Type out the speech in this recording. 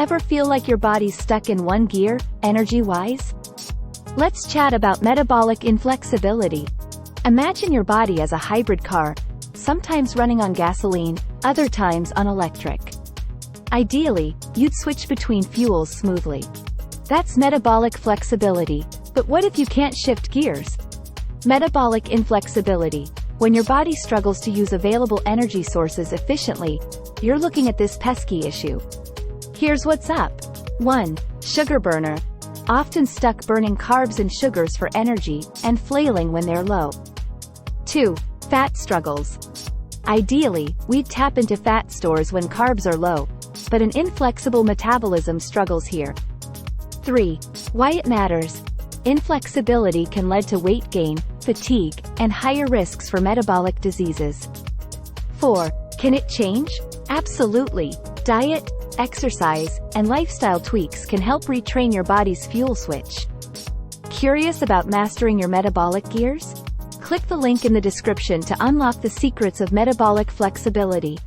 Ever feel like your body's stuck in one gear, energy-wise? Let's chat about metabolic inflexibility. Imagine your body as a hybrid car, sometimes running on gasoline, other times on electric. Ideally, you'd switch between fuels smoothly. That's metabolic flexibility. But what if you can't shift gears? Metabolic inflexibility. When your body struggles to use available energy sources efficiently, you're looking at this pesky issue. Here's what's up. 1. Sugar burner. Often stuck burning carbs and sugars for energy, and flailing when they're low. 2. Fat struggles. Ideally, we'd tap into fat stores when carbs are low, but an inflexible metabolism struggles here. 3. Why it matters. Inflexibility can lead to weight gain, fatigue, and higher risks for metabolic diseases. 4. Can it change? Absolutely. Diet, exercise, and lifestyle tweaks can help retrain your body's fuel switch. Curious about mastering your metabolic gears? Click the link in the description to unlock the secrets of metabolic flexibility.